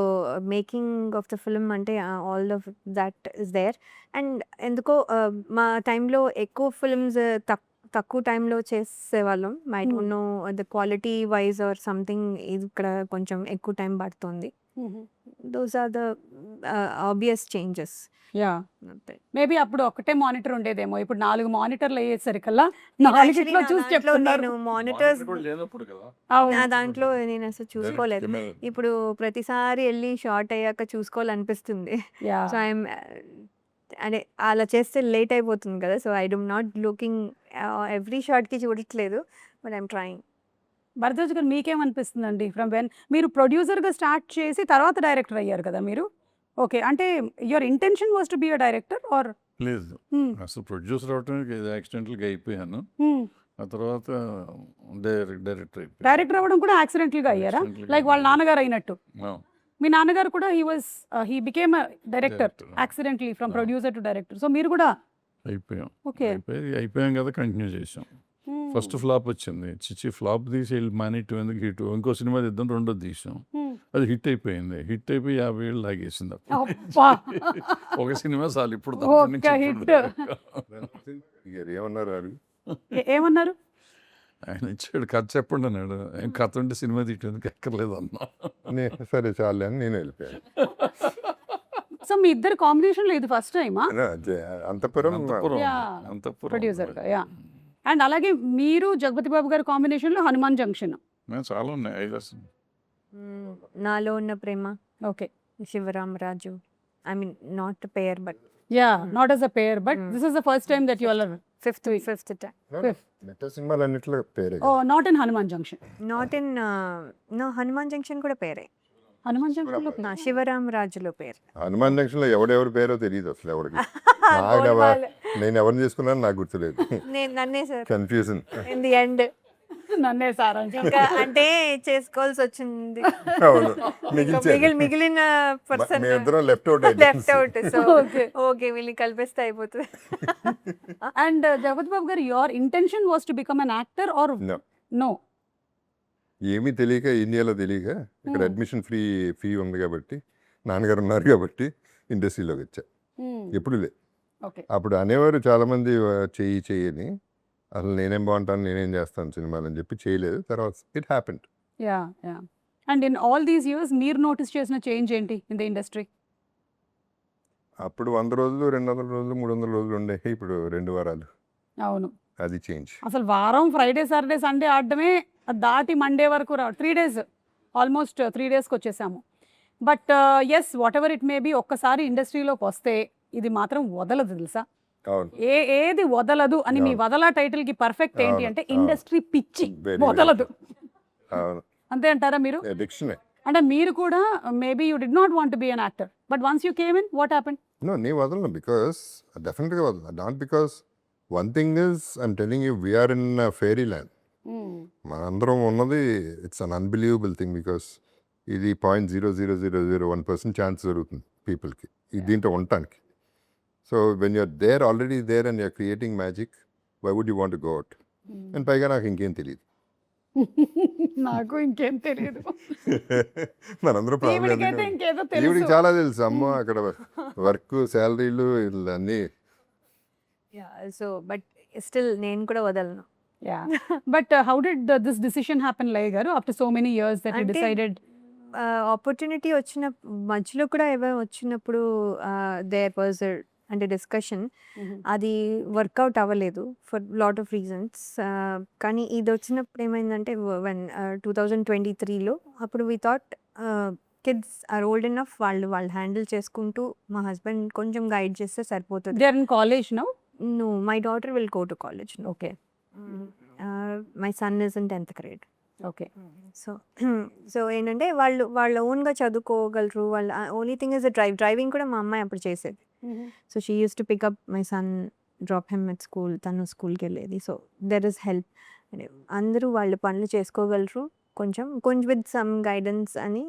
making of the film ante all of that is there. And ఎందుకో మా టైంలో ఎక్కువ ఫిల్మ్స్ తక్కువ టైంలో చేసేవాళ్ళం. I don't know the quality wise or something, ఇక్కడ కొంచెం ఎక్కువ టైం పడుతుంది. Those are the obvious changes. Yeah, maybe అప్పుడు ఒకటే మానిటర్ ఉండేదేమో, ఇప్పుడు 4 మానిటర్లు అయ్యేసరికల్లా 4 చూసి చెప్తున్నారు. నేను మానిటర్స్ కూడా లేనప్పుడు కదా. నా దాంట్లో నేను అసలు చూసుకోలేదు. ఇప్పుడు ప్రతిసారి వెళ్ళి షార్ట్ అయ్యాక చూసుకోవాలనిపిస్తుంది. యా, సో ఐఎమ్ అంటే అలా చేస్తే లేట్ అయిపోతుంది కదా. So I don't not looking every షార్ట్కి చూడట్లేదు, బట్ ఐఎమ్ ట్రయింగ్. భరద్వాజ్ గారు మీకేమనిపిస్తుందండి? ఫ్రమ్ వెన్ మీరు ప్రొడ్యూసర్గా స్టార్ట్ చేసి తర్వాత డైరెక్టర్ అయ్యారు కదా మీరు. ఓకే, అంటే your intention was to be a director or? లేదు, అసలు ప్రొడ్యూసర్ అవడానికి యాక్సిడెంటల్గా అయిపోయాను. ఆ తర్వాత డైరెక్టర్ అయిపోయాను. డైరెక్టర్ అవ్వడం కూడా యాక్సిడెంటల్గా అయ్యారా? Accidentally లైక్ వాళ్ళ నాన్నగారు అయినట్టు. ఆ, మీ నాన్నగారు కూడా he became director Director. Accidentally from Ah. Producer to director. So మీరు కూడా అయిపోయాం. ఓకే. అయిపోయాం కదా, కంటిన్యూ చేసాం. ఫస్ట్ ఫ్లాప్ వచ్చింది, చిచ్చి ఫ్లాప్ తీసి వెళ్ళి మానేట్టు ఎందుకు హిట్, ఇంకో సినిమా తీద్దాం, రెండోది తీసాం, అది హిట్ అయిపోయింది. హిట్ అయిపోయి 50 ఏళ్ళు లాగేసింది. అబ్బా. ఒక సినిమా చాలు ఇప్పుడు ఒక్క hit. ఏమన్నారు వారు? ఏమన్నారు? ఆయన ఇచ్చాడు కథ చెప్పండి అన్నాడు. ఏం కథ ఉంటే సినిమా తీయడానికి ఎక్కర్లేదు అన్నా. సరే చాలే అని నేను వెళ్ళిపోయాను. సో మీ ఇద్దరు కాంబినేషన్లో ఇది ఫస్ట్ టైమా? అంతపురం ప్రొడ్యూసర్గా. యా, అండ్ అలాగే మీరు జగపతి బాబు గారి కాంబినేషన్లో హనుమాన్ జంక్షన్. చాలా ఉన్నాయి, 5 అసలు. నాలో ఉన్న ప్రేమ, okay. Sivaram Raju. I mean not pair but yeah, not as a pair, but this is the first time that you all are fifth time. సినిమాలు అన్నిట్లో పేరే. not in Hanuman Junction. Not in no, Hanuman Junction కూడా పేరే. హనుమాన్ జంక్షన్లో నా శివరామ్ రాజులో పేరు. హనుమాన్ జంక్షన్ లో ఎవడెవరి పేరో తెలియదు అసలు ఎవరికి. నేను ఎవరిని చేసుకున్నాను నాకు గుర్తులేదు. నన్నే sir confusion. In the end నన్నే సారా. ఇంకా అంటే చేసుకోవాల్సి వచ్చింది. అవును, మిగిల్చాను. మిగిలిన పర్సన్ మేమిద్దరం left out left out. So Okay. Okay, వీళ్ళని కలిపేస్తే అయిపోతుంది. And Jagapathi Babu garu, your intention was to become an actor or no? ఏమీ తెలియక, ఇండియాలో తెలియక, ఇక్కడ అడ్మిషన్ ఫీ ఉంది కాబట్టి, నాన్నగారు ఉన్నారు కాబట్టి ఇండస్ట్రీలోకి వచ్చా. ఎప్పుడు లే. ఓకే. అప్పుడు అనేవారు చాలామంది చెయ్యని, అసలు నేనేం బాగుంటాను, నేనేం చేస్తాను సినిమాలు అని చెప్పి చేయలేదు. తర్వాత it happened. Yeah, yeah. And in all these years మీరు నోటీస్ చేసిన చేంజ్ ఏంటి ఇన్ ద ఇండస్ట్రీ? అప్పుడు 100 రోజులు, 200 రోజులు, 300 రోజులు ఉండే, ఇప్పుడు 2 వారాలు. అవును, అది చేంజ్. అసలు వారం ఫ్రైడే సాటర్డే సండే ఆడడమే, అది దాటి మండే వరకు 3 days, ఆల్మోస్ట్ 3 daysకి వచ్చేసాము. But yes, whatever it may be, ఒక్కసారి ఇండస్ట్రీలోకి వస్తే ఇది మాత్రం వదలదు తెలుసా. అవును, ఏది వదలదు అని మీ వదల టైటిల్ కి పర్ఫెక్ట్ ఏంటి అంటే ఇండస్ట్రీ పిచ్చి Very వదలదు. అవును, అంతే అంటారా మీరు? అడిక్షన్. అంటే మీరు కూడా maybe you did not want be an actor, but once you came in, what happened? No, నీ వదలను, బికాస్ డెఫినెట్గా వదలను. Not because one thing is I'm telling you, we're in fairy land. మనందరం ఉన్నది it's an unbelievable thing, because ఇది 0.0001% chance జరుగుతుంది పీపుల్కి దీంట్లో ఉండటానికి. So when you're there, already there and you're creating magic, why would you want to go out? And పైగా నాకు ఇంకేం తెలియదు. నాకు ఇంకేం తెలియదు. మనందరం ఈవిడికైతే ఇంకేదో ఈవిడికి తెలుసు. చాలా తెలుసు. అమ్మ అక్కడ వర్క్, శాలరీలు, అన్నీ. సో బట్ స్టిల్ నేను కూడా వదలను. Yeah. But how did this decision happen, Laya garu, after so many years that you Ante- decided? Opportunity వచ్చిన మధ్యలో కూడా ఏమైనా వచ్చినప్పుడు దేర్ వాజ్ అంటే డిస్కషన్, అది వర్కౌట్ అవ్వలేదు ఫర్ లాట్ ఆఫ్ రీజన్స్. కానీ ఇది వచ్చినప్పుడు ఏమైందంటే 2023లో అప్పుడు we thought kids are old enough, వాళ్ళు హ్యాండిల్ చేసుకుంటూ మా హస్బెండ్ కొంచెం గైడ్ చేస్తే సరిపోతుంది. They are in college now? No, my daughter will go to college now. Okay. My son is in 10th grade. Okay. So ఏంటంటే వాళ్ళ ఓన్గా చదువుకోగలరు. వాళ్ళ ఓన్లీ థింగ్ ఇస్ డ్రైవింగ్ కూడా మా అమ్మాయి అప్పుడు చేసేది. So she use to pick up my son, drop him at school, తను స్కూల్కి వెళ్ళేది. సో దెర్ ఇస్ హెల్ప్, అందరూ వాళ్ళ పనులు చేసుకోగలరు కొంచెం విత్ సమ్ గైడెన్స్ అని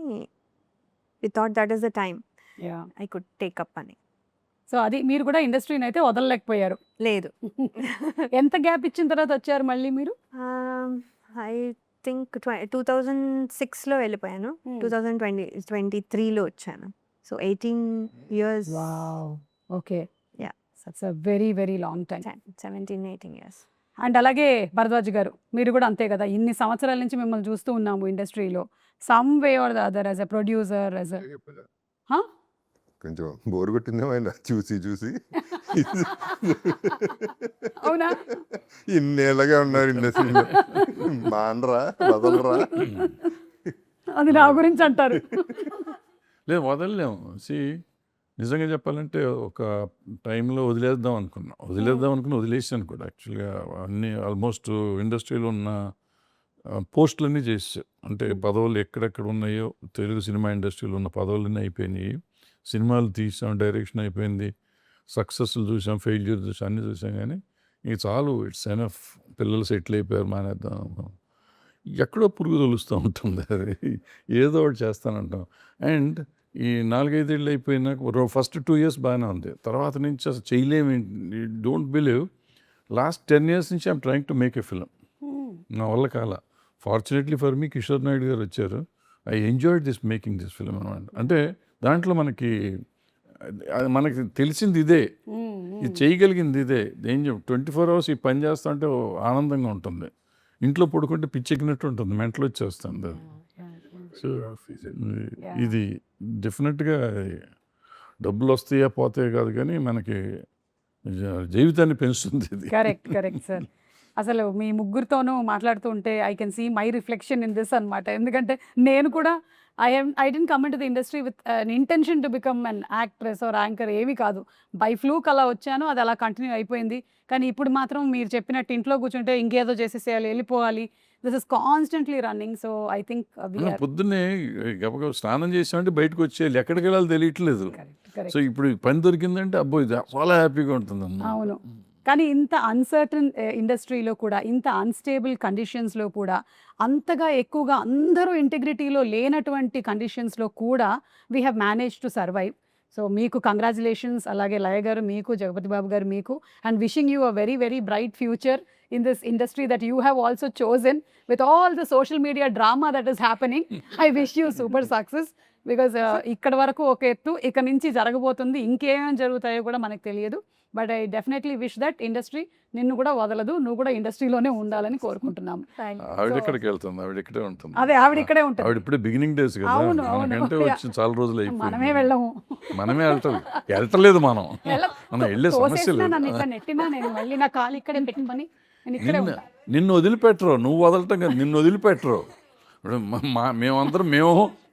we thought that is the time Yeah. I could take up అని. సో అది మీరు కూడా ఇండస్ట్రీని అయితే వదలలేకపోయారు. లేదు, ఎంత గ్యాప్ ఇచ్చిన తర్వాత వచ్చారు మళ్ళీ మీరు? ఐ థింక్ 2006లో వెళ్ళిపోయాను. 2023లో వచ్చాను. So 18 years. Wow. Okay. Yeah. That's a very, very long time. 17-18 years. And అలాగే భరద్వాజ్ గారు, మీరు కూడా అంతే కదా, ఇన్ని సంవత్సరాల నుంచి మిమ్మల్ని చూస్తూ ఉన్నాము ఇండస్ట్రీలో. Some way or the other, as a producer, as a కొంచెం బోర్ కొట్టిందేమో ఆయన చూసి అవునా? ఇన్నేళ్ళగా ఉన్నారు ఇండస్ట్రీలో, మానరా వదలరా. అది నా గురించి అంటారు. లేదు, వదలలేము. నిజంగా చెప్పాలంటే ఒక టైంలో వదిలేద్దాం అనుకుని వదిలేసాను కూడా. యాక్చువల్గా అన్ని ఆల్మోస్ట్ ఇండస్ట్రీలో ఉన్న పోస్టులన్నీ చేసాను. అంటే పదవులు ఎక్కడెక్కడ ఉన్నాయో తెలుగు సినిమా ఇండస్ట్రీలో ఉన్న పదవులన్నీ అయిపోయినాయి. సినిమాలు తీసాం, డైరెక్షన్ అయిపోయింది, సక్సెస్లు చూసాం, ఫెయిల్యూర్ చూసాం, అన్నీ చూసాం. కానీ ఇక చాలు, ఇట్స్ ఎనఫ్, పిల్లలు సెటిల్ అయిపోయారు, మానేద్దాం. ఎక్కడో పురుగు తొలుస్తూ ఉంటుంది, అది ఏదో ఒకటి చేస్తానంటాం. అండ్ ఈ 4-5 ఏళ్ళు అయిపోయినాక ఫస్ట్ 2 years బాగానే ఉంది, తర్వాత నుంచి అసలు చేయలేము. డోంట్ బిలీవ్, లాస్ట్ 10 years నుంచి I'm trying to make a film. నా వల్ల కాల. Fortunately for me Kishore Naidu గారు వచ్చారు. I enjoyed this making this film అనమాట. అంటే దాంట్లో మనకి తెలిసింది ఇదే, ఇది చేయగలిగింది ఇదే. ఏం 24 hours ఈ పని చేస్తా అంటే ఆనందంగా ఉంటుంది. ఇంట్లో పడుకుంటే పిచ్చెక్కినట్టు ఉంటుంది, మెంటలు వచ్చేస్తుంది. సో ఇది డెఫినెట్గా డబ్బులు వస్తాయా పోతాయా కాదు, కానీ మనకి జీవితాన్ని పెంచుతుంది ఇది. Correct sir. అసలు మీ ముగ్గురితోనూ మాట్లాడుతూ ఉంటే I can see my reflection in this అనమాట. ఎందుకంటే నేను కూడా I didn't come in to the industry with an intention to become an actress or anchor, ఏమీ కాదు. బై ఫ్లూక్ అలా వచ్చాను, అది అలా కంటిన్యూ అయిపోయింది. కానీ ఇప్పుడు మాత్రం మీరు చెప్పినట్టు ఇంట్లో కూర్చుంటే ఇంకేదో చేసేసేయాలి, వెళ్ళిపోవాలి. This is constantly running. So I think పొద్దున్నే గబగబా స్నానం చేసామంటే బయటకు వచ్చేయాలి, ఎక్కడికి వెళ్ళాలి తెలియట్లేదు. సో ఇప్పుడు పని దొరికిందంటే అబ్బో ఇది చాలా హ్యాపీగా ఉంటుంది అన్నమాట. అవును. కానీ ఇంత అన్సర్టన్ ఇండస్ట్రీలో కూడా, ఇంత అన్స్టేబుల్ కండిషన్స్లో కూడా, అంతగా ఎక్కువగా అందరూ ఇంటిగ్రిటీలో లేనటువంటి కండిషన్స్లో కూడా we have manage to survive. So మీకు కంగ్రాచులేషన్స్. అలాగే లయ గారు మీకు, జగపతి బాబు గారు మీకు, and wishing you a very very bright future in this industry that you have also chosen with all the social media drama that is happening. I wish you super success because ఇక్కడ వరకు ఒక ఎత్తు, ఇక నుంచి జరగబోతుంది, ఇంకేమేమి జరుగుతాయో కూడా మనకు తెలియదు. But I definitely wish that industry నిన్ను కూడా వదలదు, నువ్వు కూడా ఇండస్ట్రీలోనే ఉండాలని కోరుకుంటున్నాము. ఆవిడ ఎక్కడికి వెళ్తుంది, ఆవిడ ఇక్కడే ఉంటుంది. అదే, ఆవిడ ఇక్కడే ఉంటుంది. ఆవిడ ఇప్పుడే బిగినింగ్ డేస్ కదా, అవును, అవును. మనకంటే వచ్చి చాలా రోజులు అయిపోయింది. మనమే వెళ్ళము, మనమే వెళ్తలేదు, మనం వెళ్ళే సమస్య లేదు. నన్ను ఇట్లా నెట్టినా నేను మళ్ళీ నా కాలు ఇక్కడే పెట్టుకొని నేను ఇక్కడే ఉంటా. నిన్ను వదిలిపెట్టరు, నువ్వు వదలటం కదా, నిన్ను వదిలిపెట్టరు. ఇప్పుడు మేమందరం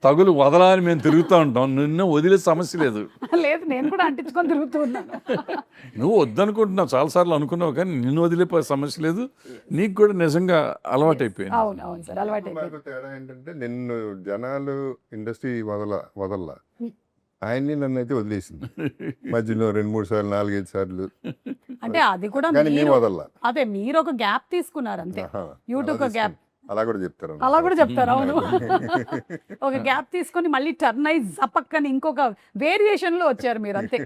తగులు వదలని మేము తిరుగుతూ ఉంటాం, నిన్ను వదిలే సమస్య లేదు. లేదు, నేను కూడా అంటించుకొని తిరుగుతూ ఉన్నాను. నువ్వు వద్దనుకుంటున్నావు, చాలాసార్లు అనుకున్నావు, కానీ నిన్ను వదిలేపోయే సమస్య లేదు. నీకు కూడా నిజంగా అలవాటు అయిపోయింది. అవును అవును సార్, అలవాటు అయిపోయింది. తేడా ఏంటంటే నిన్ను జనాలు ఇండస్ట్రీ వదల్లా, ఆయన్ని నన్ను అయితే వదిలేసింది మధ్యలో 2-3 సార్లు 4-5 సార్లు. అంటే అది కూడా కానీ మేము వదల్లా. అదే, మీరు ఒక గ్యాప్ తీసుకున్నారు అంతే. యూట్యూబ్ ఒక గ్యాప్, అలా కూడా చెప్తారు. అలా కూడా చెప్తారు. అవును, ఒక గ్యాప్ తీసుకొని మళ్ళీ టర్న్ అయి జపక్కని ఇంకొక వేరియేషన్లో వచ్చారు మీరు అంతే.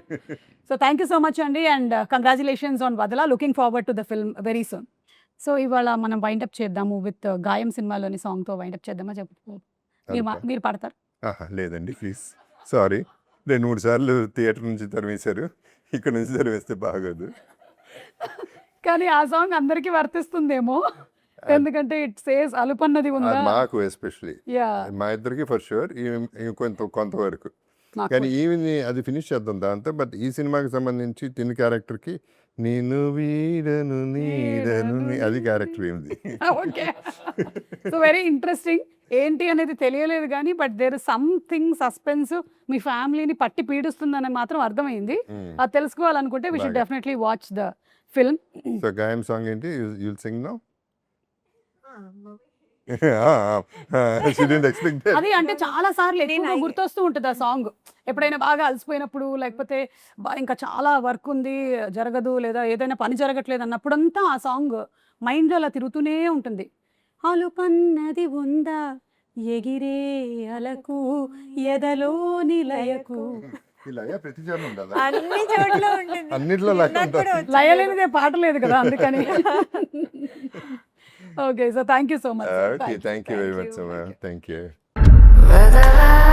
So thank you so much అండి, అండ్ కంగ్రాచులేషన్స్ ఆన్ వదలా. Looking forward to the film very soon. So ఇవాళ మనం వైండప్ చేద్దాము విత్ గాయం సినిమాలోని సాంగ్తో వైండప్ చేద్దామా? మీరు పాడతారు? లేదండి ప్లీజ్, సారీ. 2-3 సార్లు థియేటర్ నుంచి తరిమేశారు, ఇక్కడ నుంచి తరిమేస్తే బాగోదు. కానీ ఆ సాంగ్ అందరికీ వర్తిస్తుందేమో, ఎందుకంటే ఇట్ సేస్ అలుపన్నది ఉందా. మాకు ఎస్పెషలీ యా మా ఇద్దరికి ఫర్ షూర్ కొంతవరకు. కానీ ఈవిని అది ఫినిష్ చేద్దాం దాంతో. బట్ ఈ సినిమాకి సంబంధించి తిని క్యారెక్టర్కి నేను వీడను నీడను అది క్యారెక్టర్ ఏమిది. ఓకే. So very interesting. ఏంటి అనేది తెలియలేదు కానీ but there is something suspense మీ ఫ్యామిలీని పట్టి పీడిస్తుందని మాత్రం అర్థమైంది. అది తెలుసుకోవాలనుకుంటే వి షుడ్ బాగా. Definitely watch the film. So Gaayam song ఏంటి యుల్ సింగ్ నౌ? అది అంటే చాలా సార్లు ఎక్కువగా గుర్తొస్తూ ఉంటుంది ఆ సాంగ్. ఎప్పుడైనా బాగా అలసిపోయినప్పుడు లేకపోతే ఇంకా చాలా వర్క్ ఉంది జరగదు లేదా ఏదైనా పని జరగట్లేదు అన్నప్పుడంతా ఆ సాంగ్ మైండ్లో అలా తిరుగుతూనే ఉంటుంది. అలుపన్నది ఉందా ఎగిరే అలకు ఎదలో నిలయకు. ప్రతి చోట ఉండదా? అన్ని చోట్ల ఉంటుంది. అన్నిట్లో లెక్క నాకు కూడా ఉంటుంది. వచ్చు. లయలేనిదే పాట లేదు కదా అందుకని. Okay so thank you so much. Okay thank you very much. Thank you. Badala